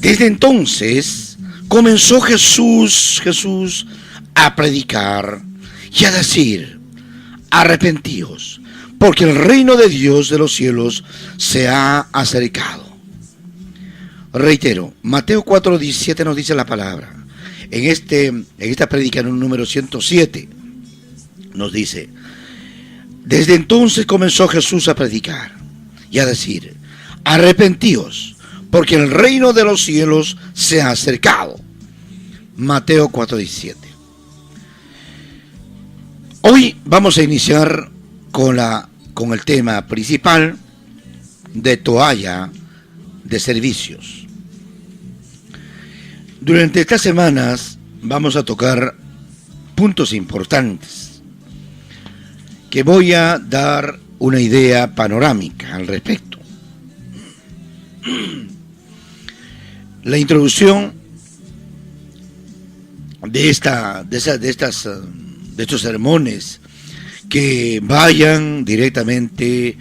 Desde entonces comenzó Jesús a predicar y a decir: arrepentíos, porque el reino de Dios de los cielos se ha acercado. Reitero, Mateo 4:17 nos dice la palabra. En esta prédica, en un número 107, nos dice: desde entonces comenzó Jesús a predicar y a decir: arrepentíos, porque el reino de los cielos se ha acercado. Mateo 4:17. Hoy vamos a iniciar con el tema principal de toalla de servicios. Durante estas semanas vamos a tocar puntos importantes que voy a dar una idea panorámica al respecto. La introducción de estos sermones que vayan directamente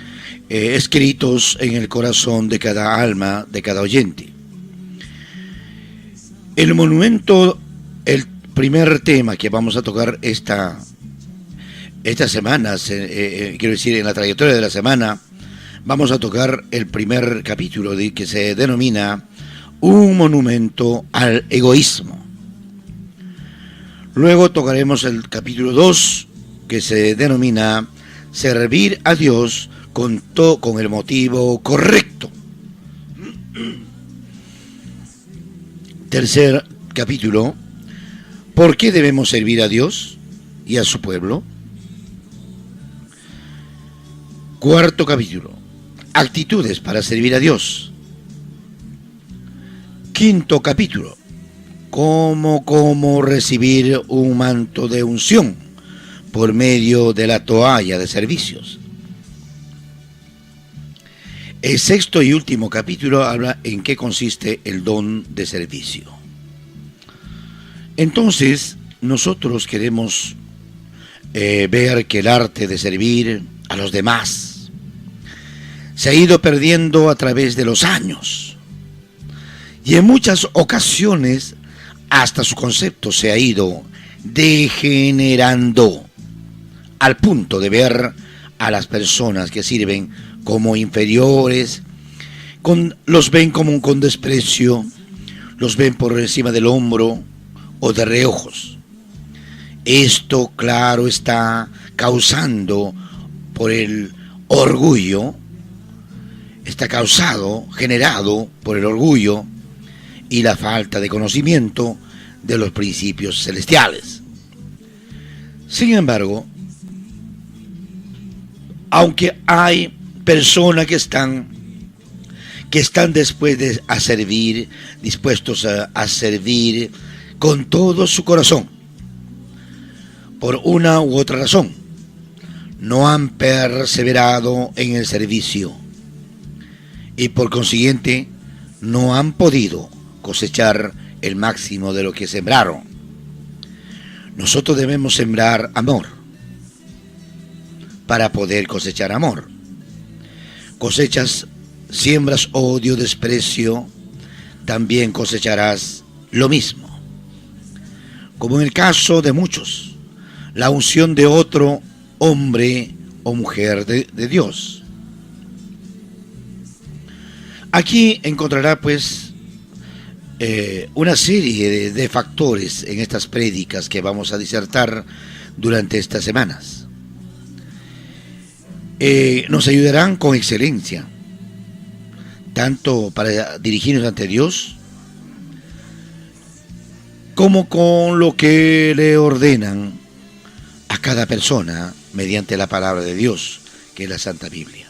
escritos en el corazón de cada alma, de cada oyente. El monumento, el primer tema que vamos a tocar estas semanas, quiero decir, en la trayectoria de la semana, vamos a tocar el primer capítulo que se denomina Un monumento al egoísmo. Luego tocaremos el capítulo 2, que se denomina Servir a Dios con el motivo correcto. Tercer capítulo, ¿por qué debemos servir a Dios y a su pueblo? Cuarto capítulo, actitudes para servir a Dios. Quinto capítulo, cómo recibir un manto de unción por medio de la toalla de servicios. El sexto y último capítulo habla en qué consiste el don de servicio. Entonces, nosotros queremos ver que el arte de servir a los demás se ha ido perdiendo a través de los años. Y en muchas ocasiones hasta su concepto se ha ido degenerando al punto de ver a las personas que sirven como inferiores, los ven como con desprecio, los ven por encima del hombro o de reojos. Esto, claro, está causando por el orgullo, generado por el orgullo y la falta de conocimiento de los principios celestiales. Sin embargo, aunque hay personas que están dispuestos a servir con todo su corazón, por una u otra razón, no han perseverado en el servicio y por consiguiente no han podido cosechar el máximo de lo que sembraron. Nosotros debemos sembrar amor para poder cosechar amor. Siembras odio, desprecio, también cosecharás lo mismo. Como en el caso de muchos, la unción de otro hombre o mujer de Dios. Aquí encontrará pues una serie de factores en estas prédicas que vamos a disertar durante estas semanas. Nos ayudarán con excelencia, tanto para dirigirnos ante Dios, como con lo que le ordenan a cada persona mediante la palabra de Dios, que es la Santa Biblia.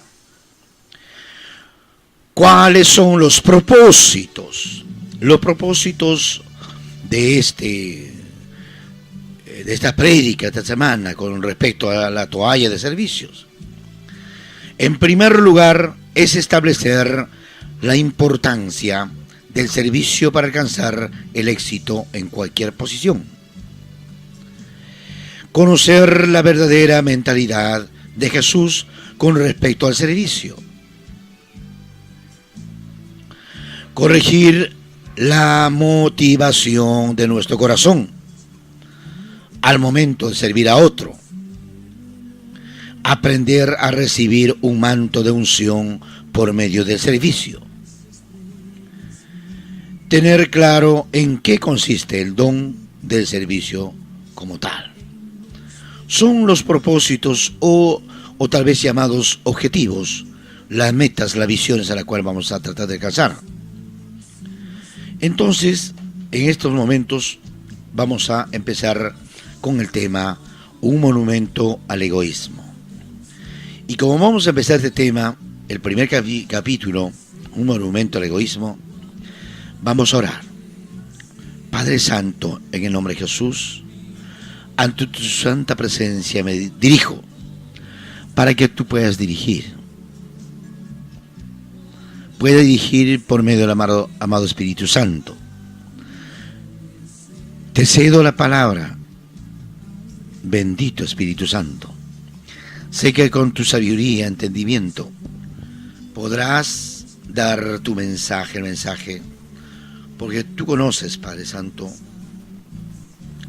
¿Cuáles son los propósitos? Los propósitos de esta prédica esta semana con respecto a la toalla de servicios. En primer lugar, es establecer la importancia del servicio para alcanzar el éxito en cualquier posición. Conocer la verdadera mentalidad de Jesús con respecto al servicio. Corregir la motivación de nuestro corazón al momento de servir a otro. Aprender a recibir un manto de unción por medio del servicio. Tener claro en qué consiste el don del servicio como tal. Son los propósitos o tal vez llamados objetivos, las metas, las visiones a las cuales vamos a tratar de alcanzar. Entonces, en estos momentos vamos a empezar con el tema un monumento al egoísmo. Y como vamos a empezar este tema, el primer capítulo, un monumento al egoísmo, vamos a orar. Padre Santo, en el nombre de Jesús, ante tu santa presencia me dirijo para que tú puedas dirigir. Puede dirigir por medio del amado Espíritu Santo. Te cedo la palabra, bendito Espíritu Santo. Sé que con tu sabiduría, entendimiento, podrás dar tu mensaje, el mensaje, porque tú conoces, Padre Santo,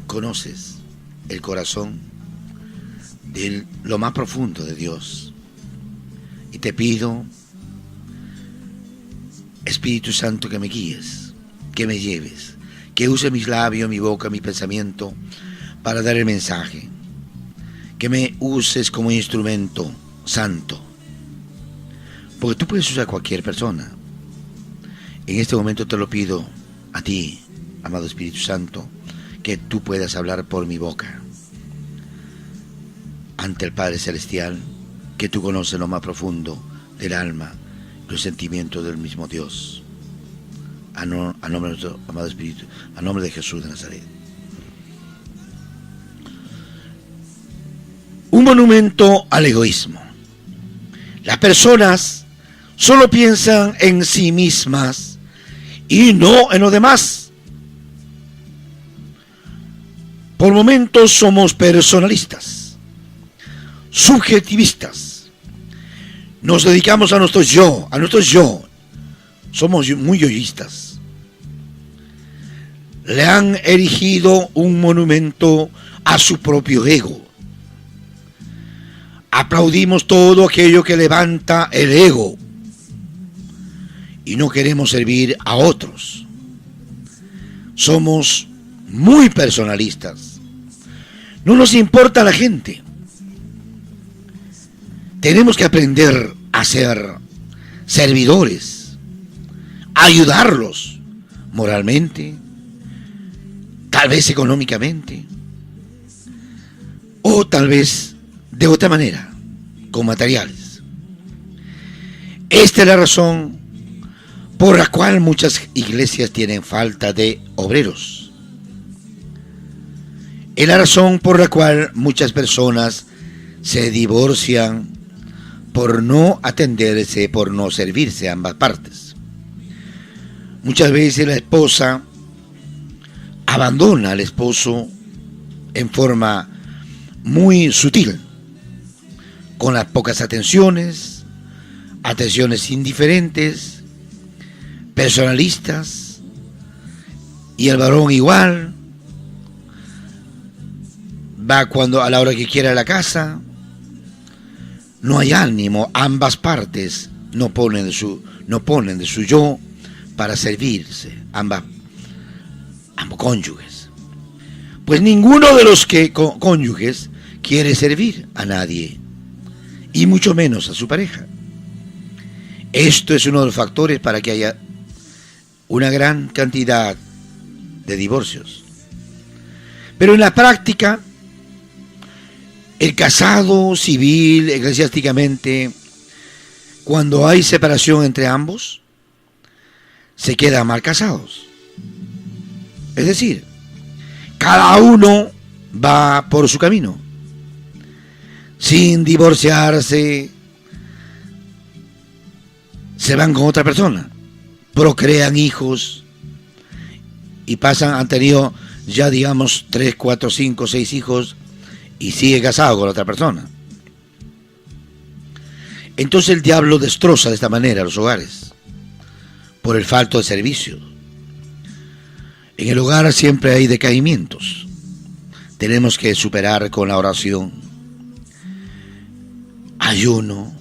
conoces el corazón de lo más profundo de Dios. Y te pido, Espíritu Santo, que me guíes, que me lleves, que use mis labios, mi boca, mi pensamiento para dar el mensaje, que me uses como instrumento santo, porque tú puedes usar a cualquier persona. En este momento te lo pido a ti, amado Espíritu Santo, que tú puedas hablar por mi boca ante el Padre Celestial, que tú conoces lo más profundo del alma, los sentimientos del mismo Dios. A nombre de nuestro amado Espíritu, a nombre de Jesús de Nazaret. Un monumento al egoísmo. Las personas solo piensan en sí mismas y no en los demás. Por momentos somos personalistas, subjetivistas. Nos dedicamos a nuestro yo, Somos muy yoístas. Le han erigido un monumento a su propio ego. Aplaudimos todo aquello que levanta el ego y no queremos servir a otros. Somos muy personalistas. No nos importa la gente. Tenemos que aprender a ser servidores, a ayudarlos moralmente, tal vez económicamente, o tal vez de otra manera, con materiales. Esta es la razón por la cual muchas iglesias tienen falta de obreros. Es la razón por la cual muchas personas se divorcian por no atenderse, por no servirse a ambas partes. Muchas veces la esposa abandona al esposo en forma muy sutil, con las pocas atenciones indiferentes, personalistas, y el varón igual, va cuando a la hora que quiera a la casa. No hay ánimo, ambas partes no ponen de su yo para servirse, ambos cónyuges. Pues ninguno de los cónyuges quiere servir a nadie, y mucho menos a su pareja. Esto es uno de los factores para que haya una gran cantidad de divorcios. Pero en la práctica, el casado civil, eclesiásticamente, cuando hay separación entre ambos, se quedan mal casados. Es decir, cada uno va por su camino, sin divorciarse, se van con otra persona, procrean hijos y han tenido ya digamos 3, 4, 5, 6 hijos y sigue casado con otra persona. Entonces el diablo destroza de esta manera los hogares por el falto de servicio. En el hogar siempre hay decaimientos. Tenemos que superar con la oración, ayuno,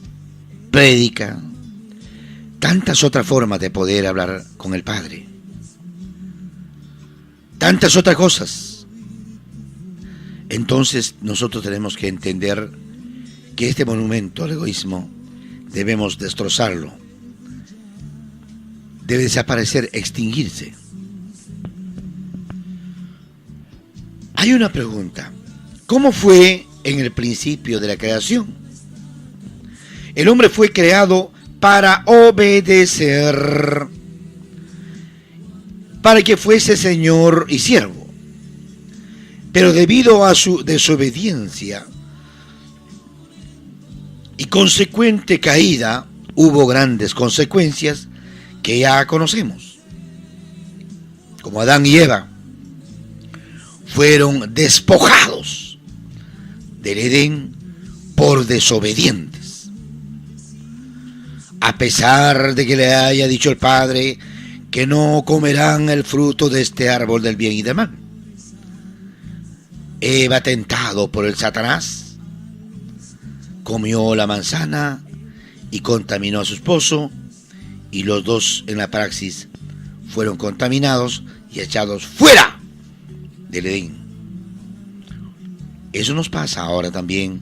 prédica, tantas otras formas de poder hablar con el Padre. Tantas otras cosas. Entonces nosotros tenemos que entender que este monumento al egoísmo debemos destrozarlo. Debe desaparecer, extinguirse. Hay una pregunta. ¿Cómo fue en el principio de la creación? El hombre fue creado para obedecer, para que fuese señor y siervo. Pero debido a su desobediencia y consecuente caída, hubo grandes consecuencias que ya conocemos. Como Adán y Eva fueron despojados del Edén por desobedientes. A pesar de que le haya dicho el Padre que no comerán el fruto de este árbol del bien y del mal. Eva, tentado por el Satanás, comió la manzana y contaminó a su esposo, y los dos en la praxis fueron contaminados y echados fuera del Edén. Eso nos pasa ahora también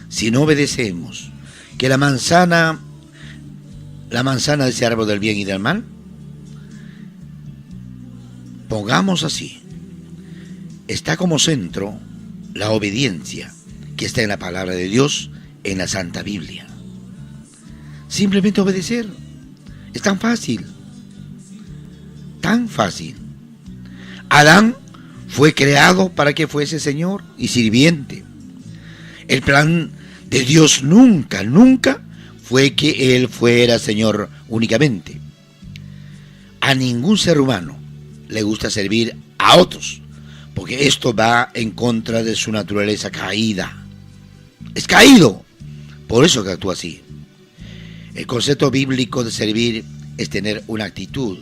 si no obedecemos que la manzana de ese árbol del bien y del mal, pongamos así, está como centro la obediencia que está en la palabra de Dios, en la Santa Biblia. Simplemente obedecer. Es tan fácil. Tan fácil. Adán fue creado para que fuese señor y sirviente. El plan de Dios nunca fue que él fuera señor únicamente. A ningún ser humano le gusta servir a otros, porque esto va en contra de su naturaleza caída. Es caído, por eso que actúa así. El concepto bíblico de servir es tener una actitud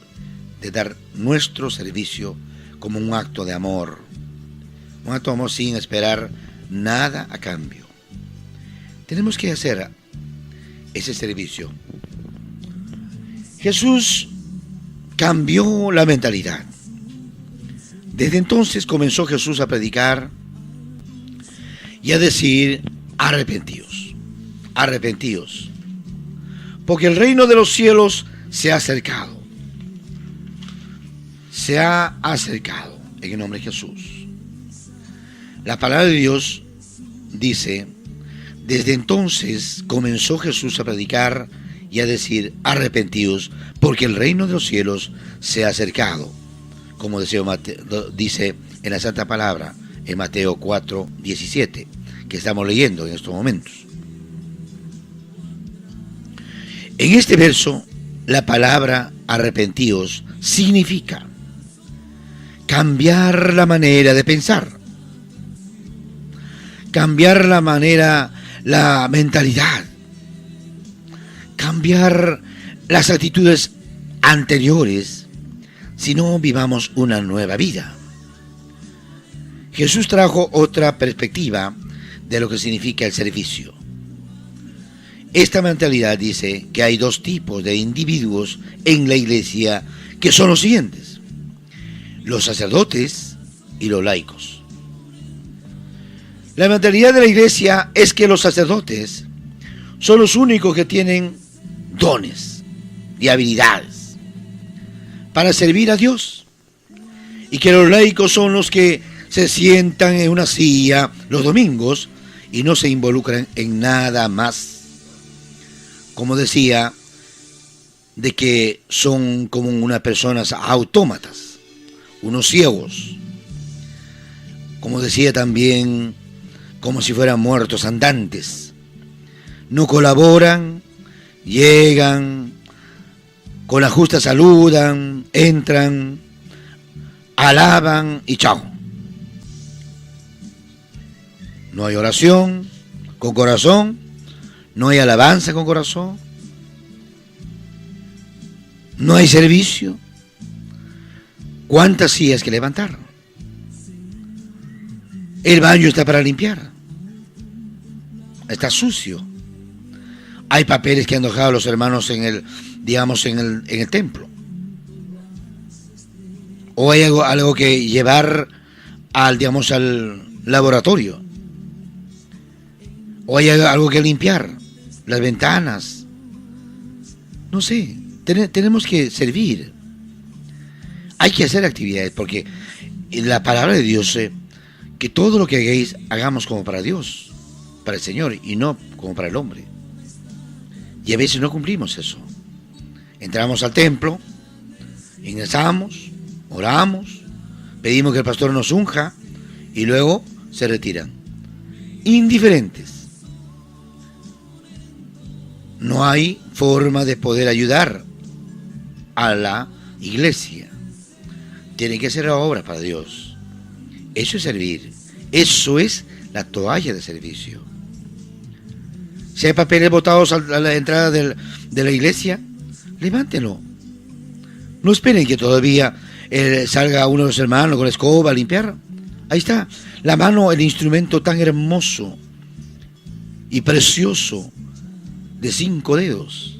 de dar nuestro servicio como un acto de amor. Un acto de amor sin esperar nada a cambio. Tenemos que hacer ese servicio. Jesús cambió la mentalidad. Desde entonces comenzó Jesús a predicar y a decir: arrepentíos, arrepentíos, porque el reino de los cielos se ha acercado. Se ha acercado en el nombre de Jesús. La palabra de Dios dice: desde entonces comenzó Jesús a predicar y a decir: arrepentíos, porque el reino de los cielos se ha acercado. Como dice en la Santa Palabra, en Mateo 4:17, que estamos leyendo en estos momentos. En este verso, la palabra arrepentíos significa cambiar la manera de pensar, cambiar la mentalidad, cambiar las actitudes anteriores, si no vivamos una nueva vida. Jesús trajo otra perspectiva de lo que significa el servicio. Esta mentalidad dice que hay dos tipos de individuos en la iglesia, que son los siguientes: los sacerdotes y los laicos. La mentalidad de la iglesia es que los sacerdotes son los únicos que tienen dones y habilidades para servir a Dios, y que los laicos son los que se sientan en una silla los domingos y no se involucran en nada más. Como decía, de que son como unas personas autómatas, unos ciegos. Como decía también, como si fueran muertos andantes. No colaboran, llegan, con la justa saludan, entran, alaban y chao. No hay oración con corazón, no hay alabanza con corazón, no hay servicio. ¿Cuántas sillas que levantar? El baño está para limpiar. Está sucio. Hay papeles que han dejado los hermanos en el templo. O hay algo que llevar al laboratorio. O hay algo que limpiar. Las ventanas. No sé. Tenemos que servir. Hay que hacer actividades, porque la palabra de Dios que todo lo que hagáis, hagamos como para Dios, para el Señor, y no como para el hombre. Y a veces no cumplimos eso. Entramos al templo, ingresamos, oramos, pedimos que el pastor nos unja, y luego se retiran. Indiferentes. No hay forma de poder ayudar a la iglesia. Tiene que ser la obra para Dios. Eso es servir. Eso es la toalla de servicio. Si hay papeles botados a la entrada de la iglesia, levántenlo. No esperen que todavía salga uno de los hermanos con la escoba a limpiar. Ahí está. La mano, el instrumento tan hermoso y precioso de 5 dedos.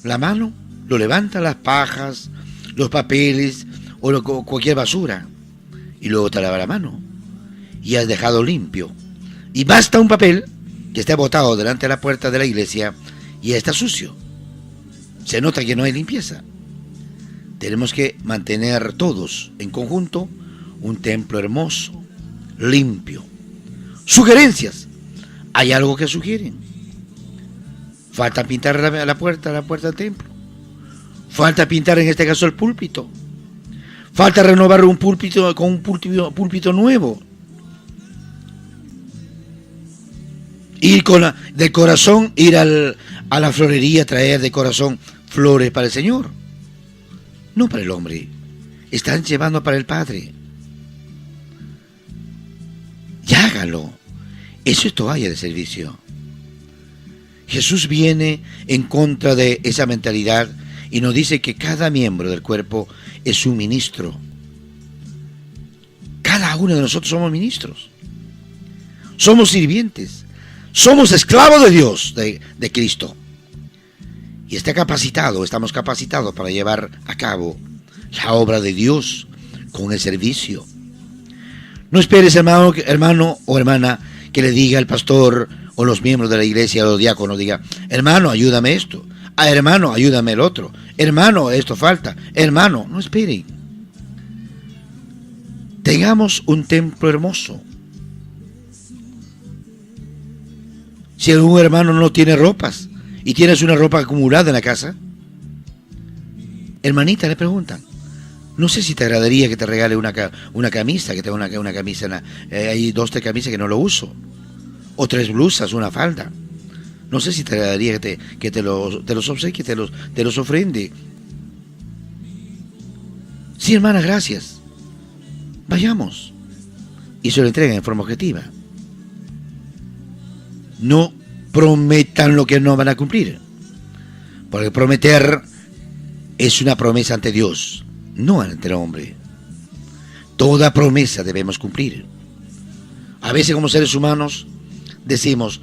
La mano lo levanta las pajas, los papeles o cualquier basura, y luego te lava la mano y has dejado limpio. Y basta un papel que esté botado delante de la puerta de la iglesia y ya está sucio. Se nota que no hay limpieza. Tenemos que mantener todos en conjunto un templo hermoso, limpio. Sugerencias. ¿Hay algo que sugieren? Falta pintar la puerta del templo. Falta pintar en este caso el púlpito. Falta renovar un púlpito con un púlpito nuevo. Ir de corazón, ir a la florería, traer de corazón flores para el Señor. No para el hombre. Están llevando para el Padre. Y hágalo. Eso es toalla de servicio. Jesús viene en contra de esa mentalidad y nos dice que cada miembro del cuerpo es un ministro. Cada uno de nosotros somos ministros. Somos sirvientes. Somos esclavos de Dios, de Cristo. Y estamos capacitados para llevar a cabo la obra de Dios con el servicio. No esperes, hermano o hermana, que le diga al pastor o los miembros de la iglesia o los diáconos, diga: hermano, ayúdame esto. Hermano, ayúdame el otro. Hermano, esto falta. Hermano, no esperen. Tengamos un templo hermoso. Si algún hermano no tiene ropas y tienes una ropa acumulada en la casa, hermanita, le preguntan: no sé si te agradaría que te regale una camisa, que tenga una camisa, hay 2 o 3 camisas que no lo uso, o 3 blusas, una falda. No sé si te agradaría que te los obsequie, te los ofrende. Sí, hermana, gracias. Vayamos. Y se lo entregan en forma objetiva. No prometan lo que no van a cumplir. Porque prometer es una promesa ante Dios, no ante el hombre. Toda promesa debemos cumplir. A veces como seres humanos decimos: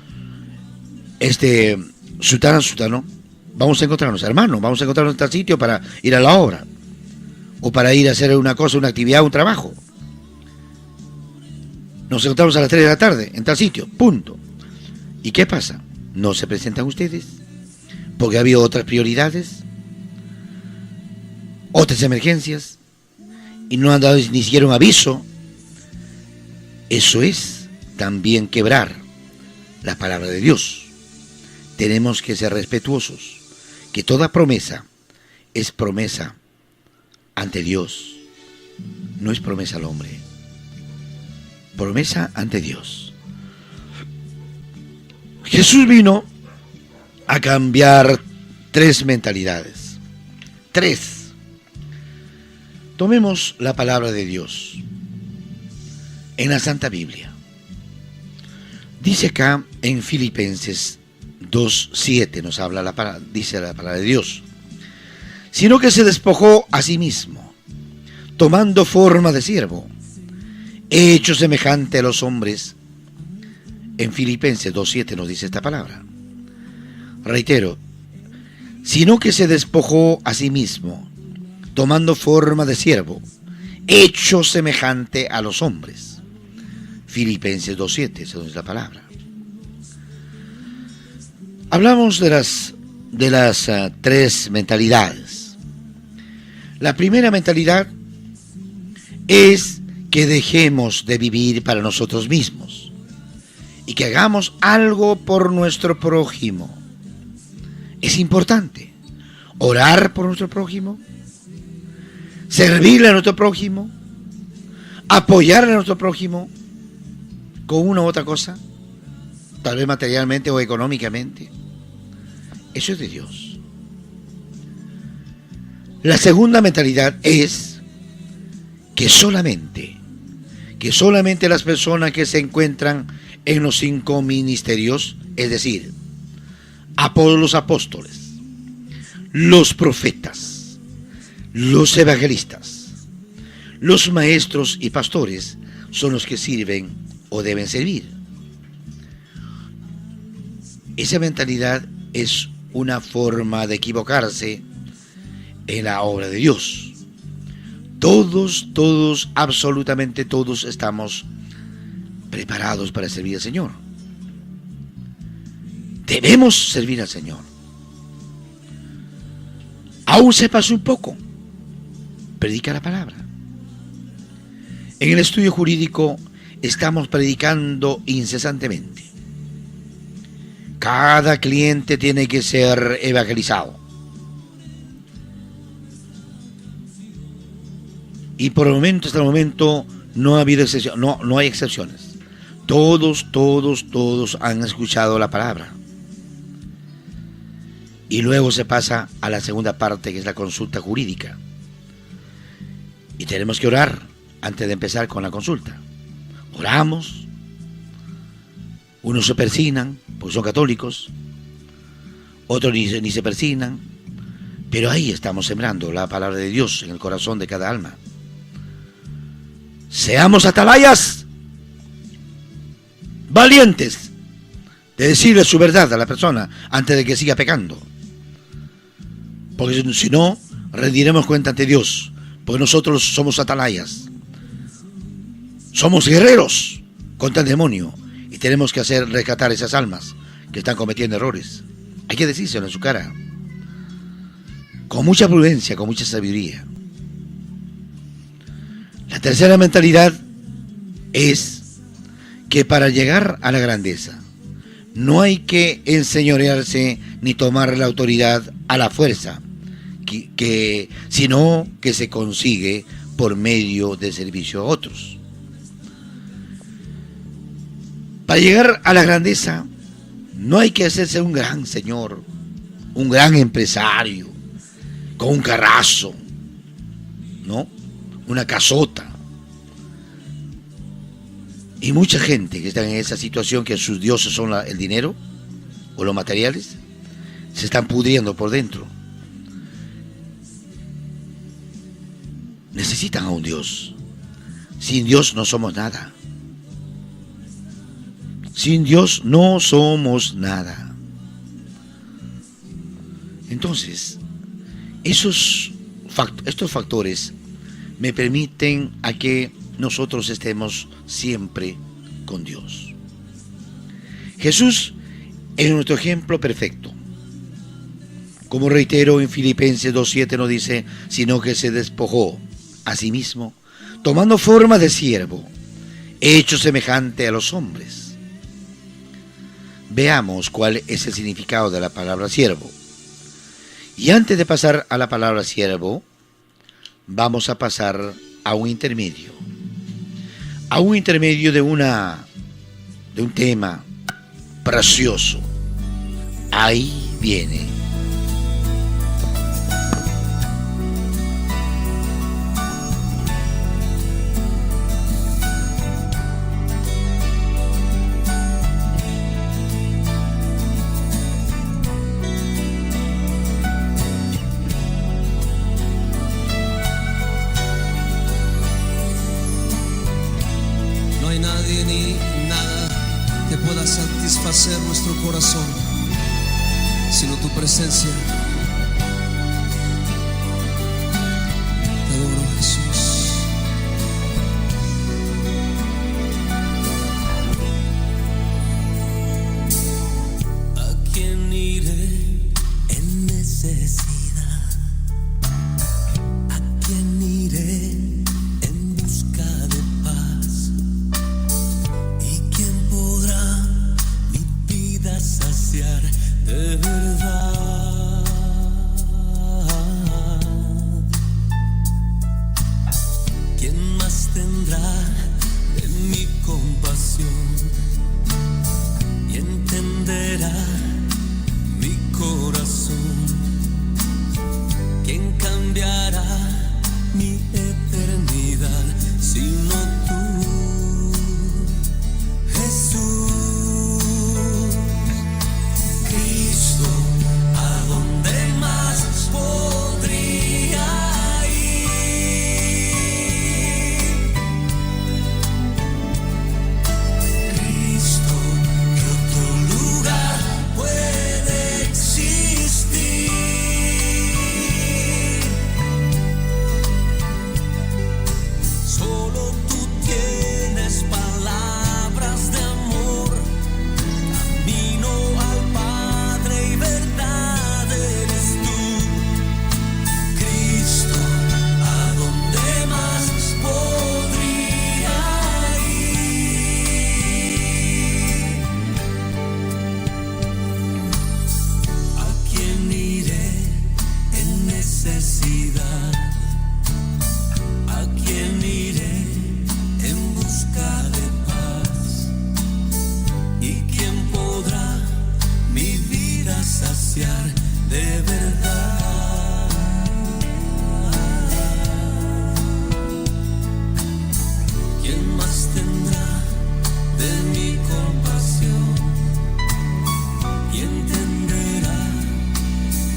sutano, vamos a encontrarnos, hermano, vamos a encontrarnos en tal sitio para ir a la obra, o para ir a hacer una cosa, una actividad, un trabajo. Nos encontramos a las 3 de la tarde en tal sitio, punto. ¿Y qué pasa? ¿No se presentan ustedes? Porque había otras prioridades, otras emergencias, y no han dado ni siquiera un aviso. Eso es también quebrar la palabra de Dios. Tenemos que ser respetuosos, que toda promesa es promesa ante Dios, no es promesa al hombre. Promesa ante Dios. Jesús vino a cambiar 3 mentalidades. 3. Tomemos la palabra de Dios en la Santa Biblia. Dice acá en Filipenses 2:7, dice la palabra de Dios: sino que se despojó a sí mismo, tomando forma de siervo, hecho semejante a los hombres. En Filipenses 2:7 nos dice esta palabra. Reitero, sino que se despojó a sí mismo, tomando forma de siervo, hecho semejante a los hombres. Filipenses 2:7, esa es la palabra. Hablamos de las tres mentalidades. La primera mentalidad es que dejemos de vivir para nosotros mismos y que hagamos algo por nuestro prójimo. Es importante orar por nuestro prójimo, servirle a nuestro prójimo, apoyarle a nuestro prójimo con una u otra cosa, tal vez materialmente o económicamente. Eso es de Dios. La segunda mentalidad es que solamente las personas que se encuentran en los 5 ministerios, es decir, los apóstoles, los profetas, los evangelistas, los maestros y pastores, son los que sirven o deben servir. Esa mentalidad es una forma de equivocarse en la obra de Dios. Todos, absolutamente todos estamos preparados para servir al Señor. Debemos servir al Señor. Aún sepas un poco, predica la palabra. En el estudio jurídico estamos predicando incesantemente. Cada cliente tiene que ser evangelizado. Y por el momento, hasta el momento, no ha habido excepción, no hay excepciones. Todos han escuchado la palabra. Y luego se pasa a la segunda parte, que es la consulta jurídica. Y tenemos que orar antes de empezar con la consulta. Oramos. Unos se persignan, porque son católicos. Otros ni se persignan. Pero ahí estamos sembrando la palabra de Dios en el corazón de cada alma. Seamos atalayas, valientes, de decirle su verdad a la persona antes de que siga pecando. Porque si no, rendiremos cuenta ante Dios. Porque nosotros somos atalayas. Somos guerreros contra el demonio. Y tenemos que rescatar esas almas que están cometiendo errores. Hay que decírselo en su cara. Con mucha prudencia, con mucha sabiduría. La tercera mentalidad es que para llegar a la grandeza no hay que enseñorearse ni tomar la autoridad a la fuerza, sino que se consigue por medio de servicio a otros. Para llegar a la grandeza no hay que hacerse un gran señor, un gran empresario, con un carrazo, ¿no? Una casota. Y mucha gente que está en esa situación, que sus dioses son el dinero o los materiales, se están pudriendo por dentro. Necesitan a un Dios. Sin Dios no somos nada. Sin Dios no somos nada. Entonces, estos factores me permiten a que nosotros estemos siempre con Dios. Jesús es nuestro ejemplo perfecto. Como reitero, en Filipenses 2:7 nos dice, sino que se despojó a sí mismo, tomando forma de siervo, hecho semejante a los hombres. Veamos cuál es el significado de la palabra siervo. Y antes de pasar a la palabra siervo, vamos a pasar a un intermedio. A un intermedio de un tema precioso. Ahí viene. nadie ni nada que pueda satisfacer nuestro corazón, sino tu presencia. Te adoro, Jesús. ¿A quién iré en necesidad? ¿A quién iré en busca de paz? ¿Y quién podrá mi vida saciar de verdad? ¿Quién más tendrá de mi compasión y entenderá mi corazón? ¿Quién cambiará mi eternidad sino tú, Jesús? Cristo, ¿a dónde más podría ir? Cristo, ¿qué otro lugar puede existir? Solo tú tienes palabras de amor, camino al Padre y verdad eres tú. Cristo, ¿a dónde más podría ir? ¿A quién iré en necesidad? ¿A quién iré en busca de paz? ¿Y quién podrá mi vida saciar de verdad? ¿Quién más tendrá de mi compasión y entenderá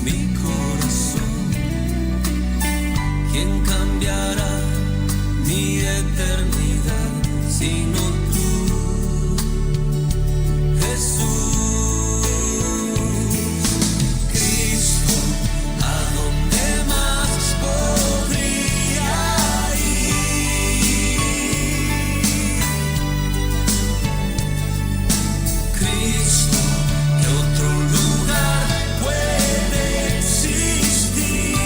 mi corazón? ¿Quién cambiará mi eternidad sino tú, Jesús? Cristo, ¿a dónde más podría ir? Cristo, ¿qué otro lugar puede existir?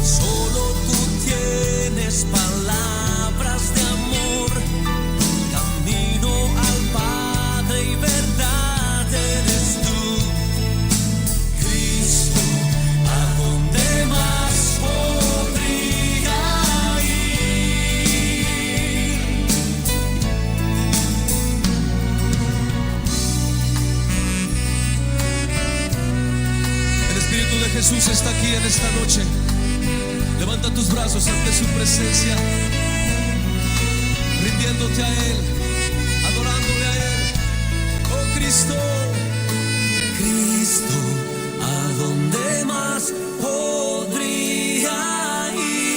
Solo tú tienes palabras de amor, camino al Padre y verdad eres tú. Cristo, ¿a dónde más podría ir? El Espíritu de Jesús está aquí en esta noche. Levanta tus brazos ante su presencia, rindiéndote a Él, adorándole a Él. Oh Cristo, Cristo, ¿a dónde más podría ir?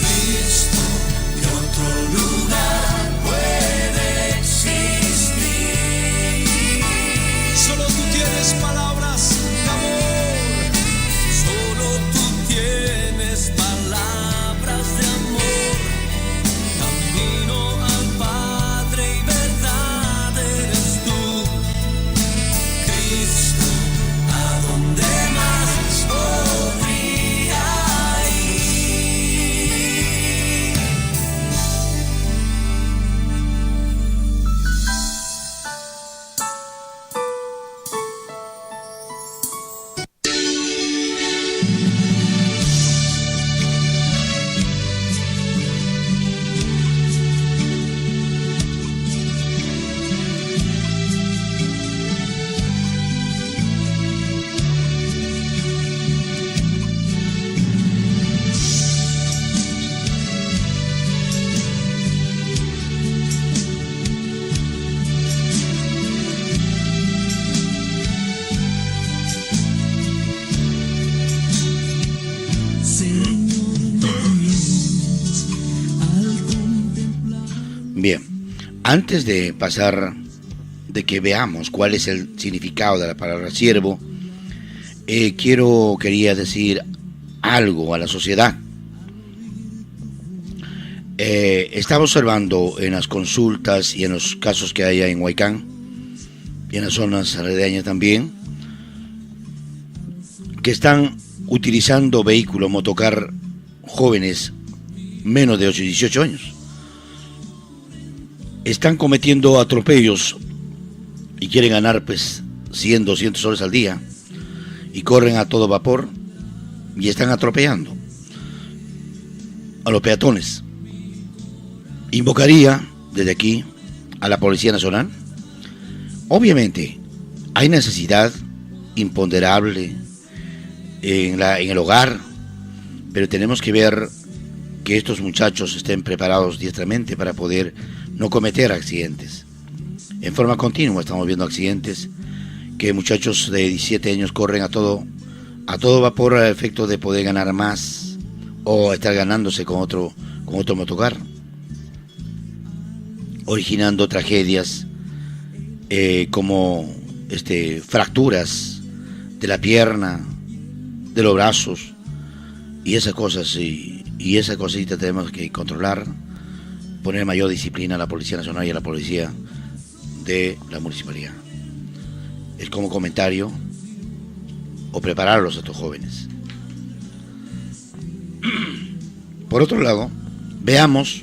Cristo, ¿qué otro lugar puede existir? Solo tú tienes palabras de amor. Solo tú tienes palabras de amor, Bien, antes de pasar, de que veamos cuál es el significado de la palabra siervo, quería decir algo a la sociedad. Estaba observando en las consultas y en los casos que hay en Huaycán y en las zonas aledañas también, que están utilizando vehículos motocar jóvenes menos de 18 años. Están cometiendo atropellos y quieren ganar pues 100, 200 soles al día y corren a todo vapor y están atropellando a los peatones. Invocaría desde aquí a la Policía Nacional. Obviamente hay necesidad imponderable en el hogar, pero tenemos que ver que estos muchachos estén preparados diestramente para poder no cometer accidentes. En forma continua estamos viendo accidentes que muchachos de 17 años corren a todo vapor al efecto de poder ganar más o estar ganándose con otro motocar, originando tragedias como fracturas de la pierna, de los brazos y esas cosas, y esa cosita tenemos que controlar, poner mayor disciplina a la Policía Nacional y a la policía de la municipalidad. Es como comentario, o prepararlos a estos jóvenes. Por otro lado, veamos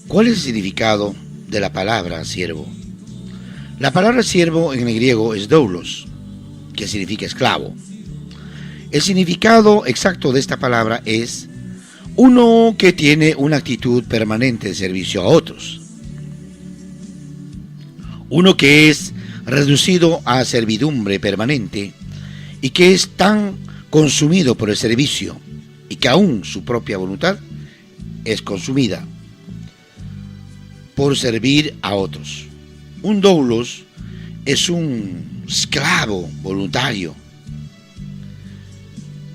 cuál es el significado de la palabra siervo. La palabra siervo en el griego es doulos, que significa esclavo. El significado exacto de esta palabra es uno que tiene una actitud permanente de servicio a otros. Uno que es reducido a servidumbre permanente y que es tan consumido por el servicio y que aún su propia voluntad es consumida por servir a otros. Un doulos es un esclavo voluntario,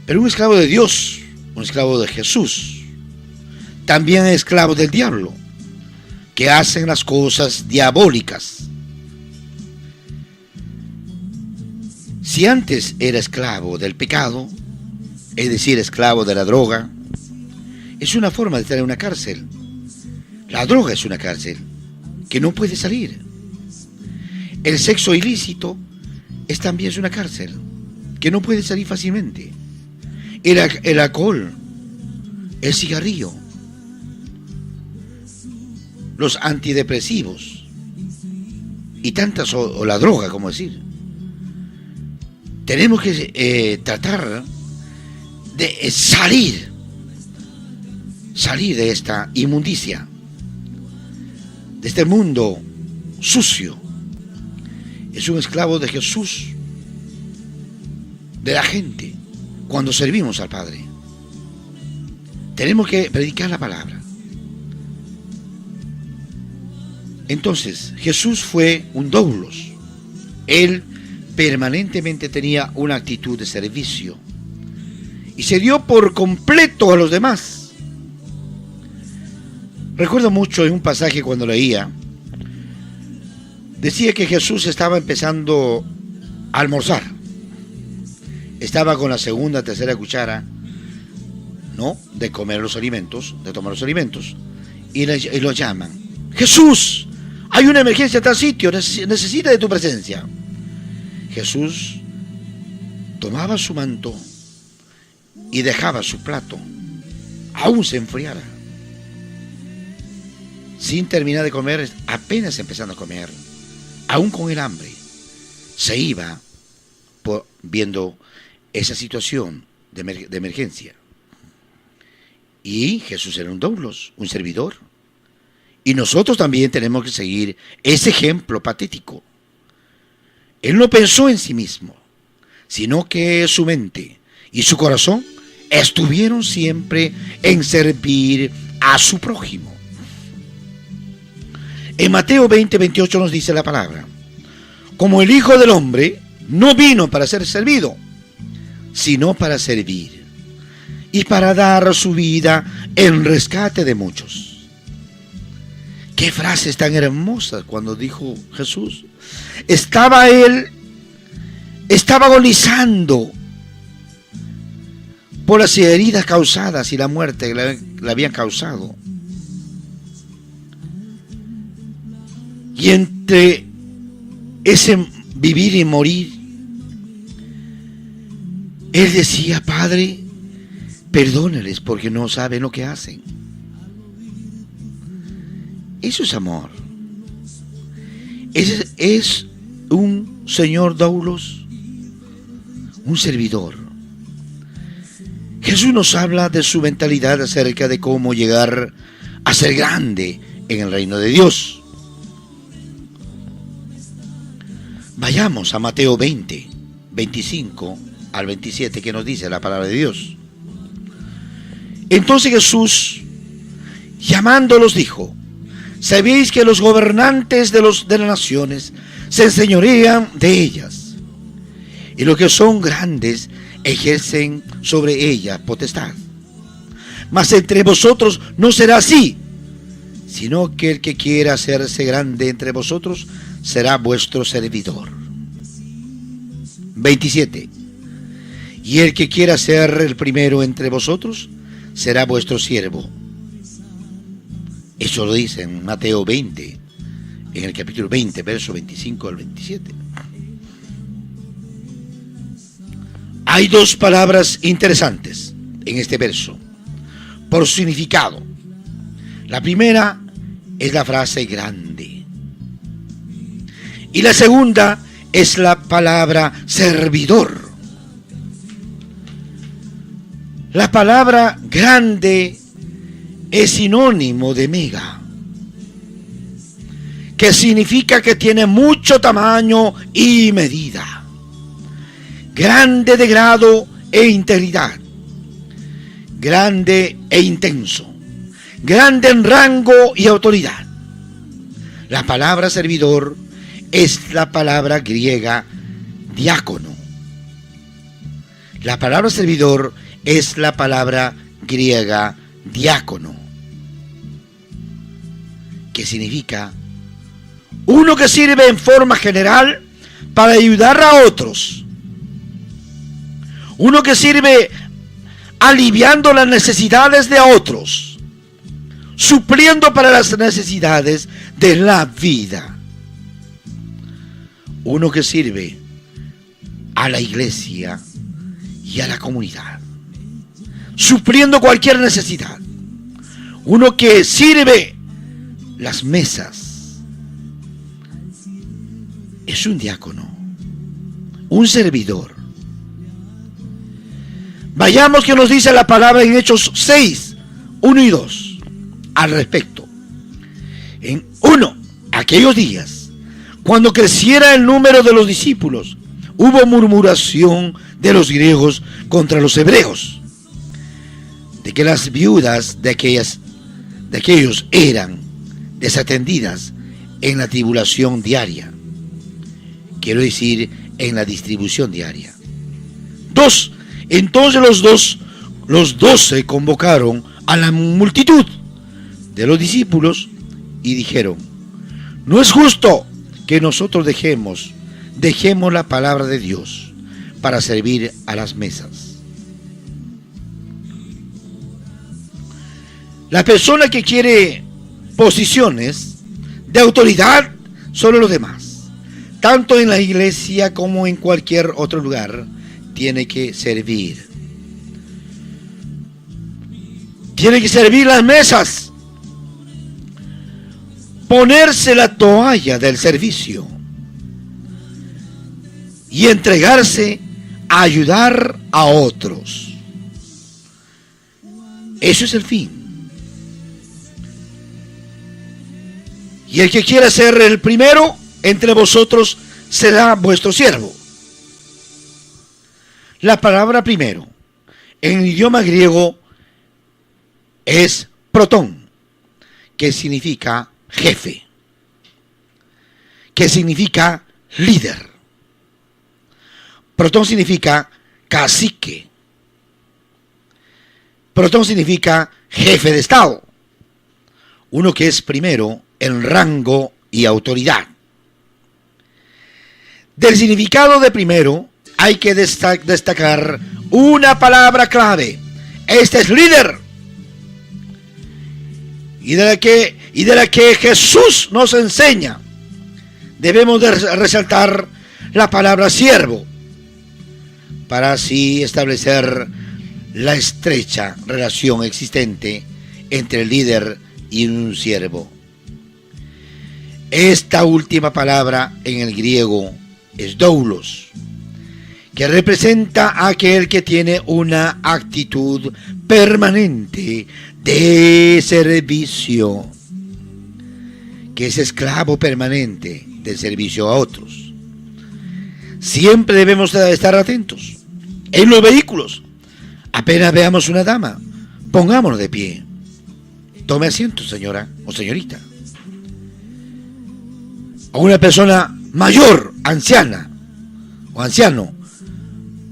pero un esclavo de Dios, un esclavo de Jesús. También es esclavo del diablo, que hacen las cosas diabólicas. Si antes era esclavo del pecado, es decir, esclavo de la droga, es una forma de estar en una cárcel. La droga es una cárcel que no puede salir. El sexo ilícito también es una cárcel que no puede salir fácilmente. El alcohol, el cigarrillo, los antidepresivos y tantas, o la droga, como decir. Tenemos que tratar de salir de esta inmundicia, de este mundo sucio. Es un esclavo de Jesús, de la gente, cuando servimos al Padre. Tenemos que predicar la palabra. Entonces, Jesús fue un doulos. Él permanentemente tenía una actitud de servicio y se dio por completo a los demás. Recuerdo mucho en un pasaje cuando leía, decía que Jesús estaba empezando a almorzar. Estaba con la segunda, tercera cuchara, ¿no?, de comer los alimentos, de tomar los alimentos, y lo llaman: Jesús, hay una emergencia en tal sitio, necesita de tu presencia. Jesús tomaba su manto y dejaba su plato, aún se enfriara, sin terminar de comer, apenas empezando a comer, aún con el hambre, se iba viendo esa situación de emergencia. Y Jesús era un doulos, un servidor. Y nosotros también tenemos que seguir ese ejemplo patético. Él no pensó en sí mismo, sino que su mente y su corazón estuvieron siempre en servir a su prójimo. En Mateo 20:28 nos dice la palabra: como el Hijo del Hombre no vino para ser servido, sino para servir y para dar su vida en rescate de muchos. Qué frases tan hermosas cuando dijo Jesús. Él estaba agonizando por las heridas causadas y la muerte que le habían causado. Y entre ese vivir y morir, Él decía: Padre, perdónales porque no saben lo que hacen. Eso es amor. Ese es un señor doulos, un servidor. Jesús nos habla de su mentalidad acerca de cómo llegar a ser grande en el reino de Dios. Vayamos a Mateo 20, 25 al 27, que nos dice la palabra de Dios. Entonces Jesús, llamándolos, dijo: sabéis que los gobernantes de las naciones se enseñorean de ellas, y los que son grandes ejercen sobre ellas potestad. Mas entre vosotros no será así, sino que el que quiera hacerse grande entre vosotros será vuestro servidor. 27. Y el que quiera ser el primero entre vosotros será vuestro siervo. Eso lo dice en Mateo 20, en el capítulo 20, verso 25 al 27. Hay dos palabras interesantes en este verso, por su significado. La primera es la frase grande. Y la segunda es la palabra servidor. La palabra grande es sinónimo de mega, que significa que tiene mucho tamaño y medida, grande de grado e integridad, grande e intenso, grande en rango y autoridad. La palabra servidor es la palabra griega diácono. La palabra servidor es la palabra griega diácono, que significa uno que sirve en forma general para ayudar a otros, uno que sirve aliviando las necesidades de otros, supliendo para las necesidades de la vida, uno que sirve a la iglesia y a la comunidad, supliendo cualquier necesidad, uno que sirve las mesas. Es un diácono, un servidor. Vayamos que nos dice la palabra en Hechos 6, 1 y 2 al respecto. En 1, aquellos días, cuando creciera el número de los discípulos, hubo murmuración de los griegos contra los hebreos, de que las viudas de aquellos eran desatendidas en la tribulación diaria, quiero decir, en la distribución diaria. 2. Entonces los 12 convocaron a la multitud de los discípulos y dijeron: no es justo que nosotros dejemos la palabra de Dios para servir a las mesas. La persona que quiere posiciones de autoridad sobre los demás, tanto en la iglesia como en cualquier otro lugar, tiene que servir. Tiene que servir las mesas, ponerse la toalla del servicio y entregarse a ayudar a otros. Eso es el fin. Y el que quiera ser el primero entre vosotros será vuestro siervo. La palabra primero en el idioma griego es protón, que significa jefe, que significa líder. Protón significa cacique. Protón significa jefe de estado. Uno que es primero en rango y autoridad. Del significado de primero hay que destacar una palabra clave. Este es líder. Y de la que Jesús nos enseña. Debemos de resaltar la palabra siervo, para así establecer la estrecha relación existente entre el líder y un siervo. Esta última palabra en el griego es doulos, que representa a aquel que tiene una actitud permanente de servicio, que es esclavo permanente del servicio a otros. Siempre debemos estar atentos. En los vehículos, apenas veamos una dama, pongámonos de pie. Tome asiento, señora o señorita. A una persona mayor, anciana o anciano,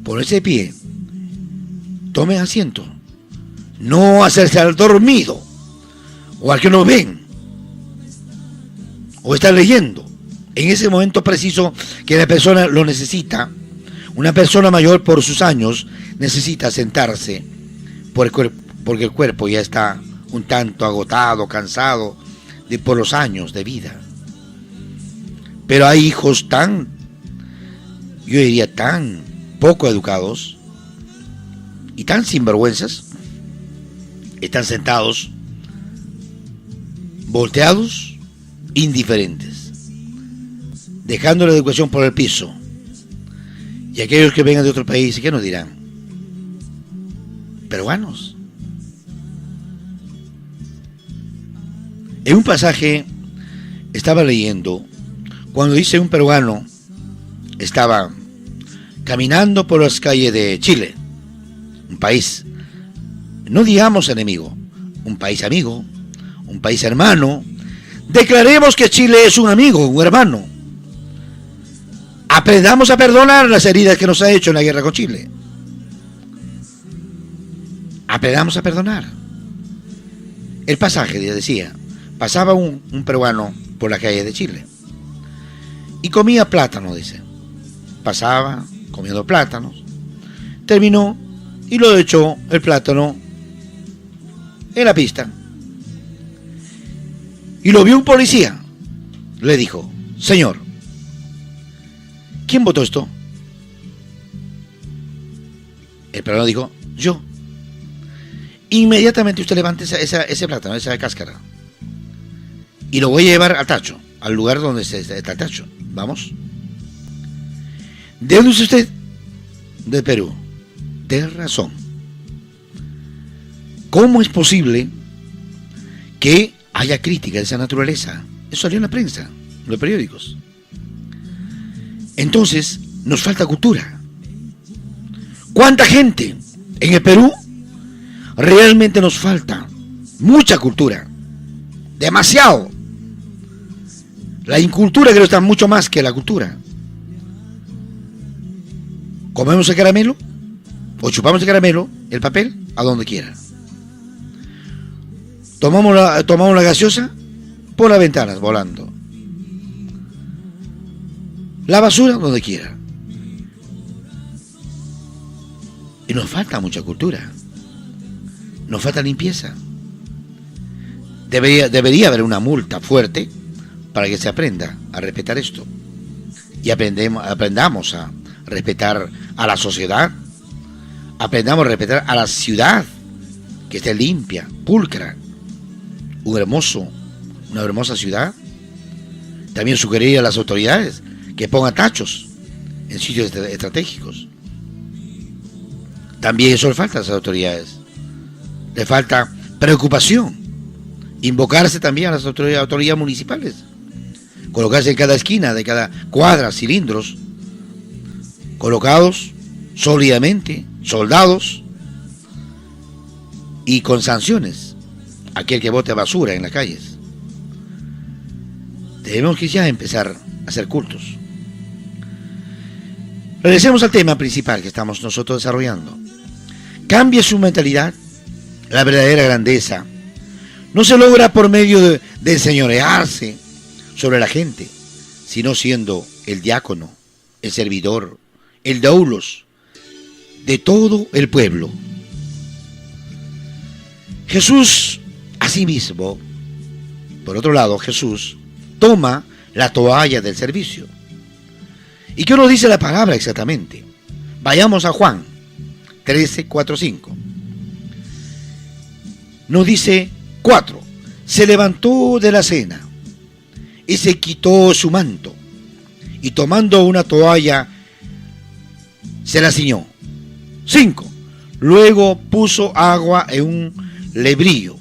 ponerse de pie. Tome asiento. No hacerse al dormido o al que no ven o está leyendo. En ese momento preciso que la persona lo necesita, una persona mayor por sus años necesita sentarse porque el cuerpo ya está un tanto agotado, cansado por los años de vida. Pero hay hijos yo diría tan poco educados y tan sinvergüenzas, están sentados, volteados, indiferentes, dejando la educación por el piso. Y aquellos que vengan de otro país, ¿qué nos dirán? Peruanos. En un pasaje estaba leyendo, cuando dice un peruano estaba caminando por las calles de Chile, un país, no digamos enemigo, un país amigo, un país hermano. Declaremos que Chile es un amigo, un hermano. Aprendamos a perdonar las heridas que nos ha hecho en la guerra con Chile. Aprendamos a perdonar. El pasaje decía, pasaba un peruano por la calle de Chile y comía plátano, dice. Pasaba comiendo plátanos, terminó y lo echó el plátano en la pista. Y lo vio un policía. Le dijo, señor, ¿quién botó esto? El peruano dijo, yo. Inmediatamente usted levante ese plátano, esa cáscara, y lo voy a llevar al tacho, al lugar donde está el tacho. Vamos. ¿De dónde es usted? De Perú. Tienes razón. ¿Cómo es posible que haya crítica de esa naturaleza? Eso salió en la prensa, en los periódicos. Entonces, nos falta cultura. ¿Cuánta gente en el Perú realmente nos falta? Mucha cultura. Demasiado. La incultura creo que está mucho más que la cultura. Comemos el caramelo o chupamos el caramelo, el papel, a donde quiera. Tomamos la gaseosa por las ventanas, volando. La basura, donde quiera. Y nos falta mucha cultura. Nos falta limpieza. Debería haber una multa fuerte para que se aprenda a respetar esto. Y aprendamos a respetar a la sociedad. Aprendamos a respetar a la ciudad, que esté limpia, pulcra. Una hermosa ciudad. También sugerir a las autoridades que pongan tachos en sitios estratégicos. También eso le falta a las autoridades. Le falta preocupación. Invocarse también a las autoridades municipales. Colocarse en cada esquina de cada cuadra cilindros colocados sólidamente, soldados y con sanciones. Aquel que bote basura en las calles. Debemos que ya empezar a hacer cultos. Regresemos al tema principal que estamos nosotros desarrollando. Cambie su mentalidad. La verdadera grandeza no se logra por medio de enseñorearse sobre la gente, sino siendo el diácono, el servidor, el doulos de todo el pueblo. Jesús, asimismo, por otro lado, Jesús toma la toalla del servicio. ¿Y qué nos dice la palabra exactamente? Vayamos a Juan 13, 4, 5. Nos dice 4. Se levantó de la cena y se quitó su manto, y tomando una toalla se la ciñó. 5. Luego puso agua en un lebrillo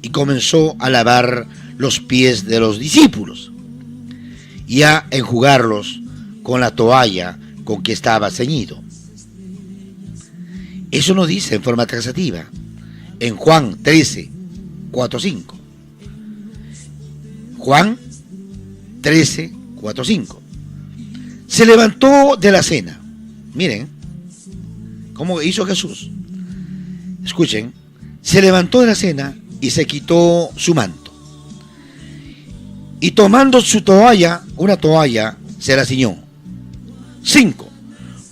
y comenzó a lavar los pies de los discípulos y a enjugarlos con la toalla con que estaba ceñido. Eso nos dice en forma taxativa en Juan 13, 4, 5. Juan 13, 4, 5. Se levantó de la cena. Miren cómo hizo Jesús. Escuchen. Se levantó de la cena y se quitó su manto. Y tomando su toalla, una toalla, se la ciñó. 5.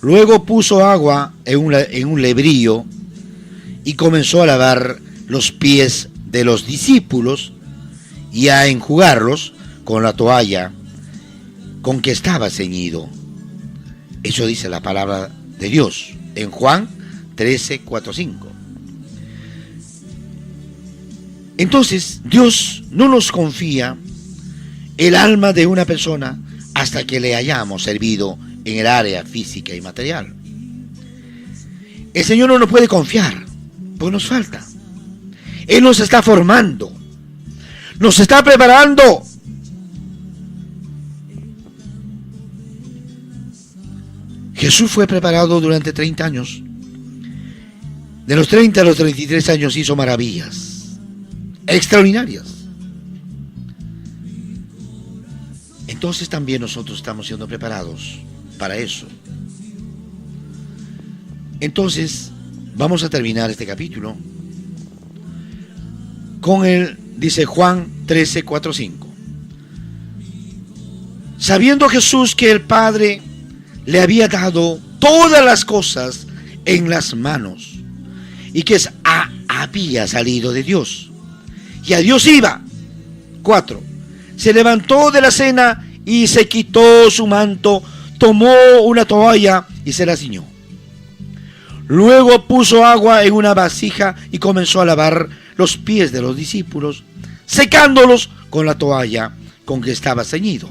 Luego puso agua en un lebrillo y comenzó a lavar los pies de los discípulos y a enjugarlos con la toalla con que estaba ceñido. Eso dice la palabra de Dios en Juan 13, 4, 5. Entonces, Dios no nos confía el alma de una persona hasta que le hayamos servido en el área física y material. El Señor no nos puede confiar, pues nos falta. Él nos está formando, nos está preparando. Jesús fue preparado durante 30 años. De los 30 a los 33 años hizo maravillas extraordinarias. Entonces también nosotros estamos siendo preparados para eso. Entonces vamos a terminar este capítulo con dice Juan 13, 4, 5. Sabiendo Jesús que el Padre le había dado todas las cosas en las manos y que había salido de Dios y a Dios iba. 4. Se levantó de la cena y se quitó su manto, tomó una toalla y se la ciñó. Luego puso agua en una vasija y comenzó a lavar los pies de los discípulos, secándolos con la toalla con que estaba ceñido.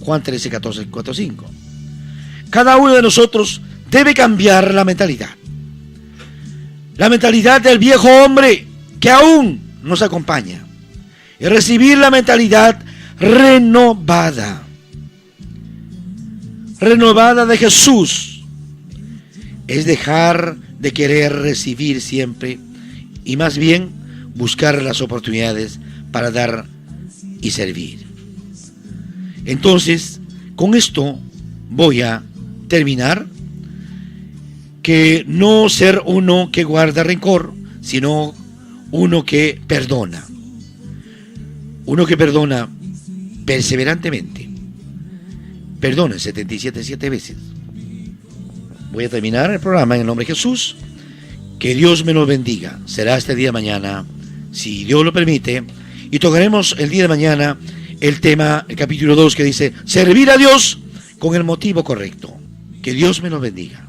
Juan 13, 14, 4, 5. Cada uno de nosotros debe cambiar la mentalidad. La mentalidad del viejo hombre que aún nos acompaña. Y recibir la mentalidad renovada. Renovada de Jesús. Es dejar de querer recibir siempre y más bien buscar las oportunidades para dar y servir. Entonces, con esto voy a terminar. Que no ser uno que guarda rencor, sino uno que perdona. Uno que perdona perseverantemente. Perdone 77 veces. Voy a terminar el programa en el nombre de Jesús. Que Dios me lo bendiga. Será este día de mañana, si Dios lo permite. Y tocaremos el día de mañana el tema, el capítulo 2, que dice servir a Dios con el motivo correcto. Que Dios me lo bendiga.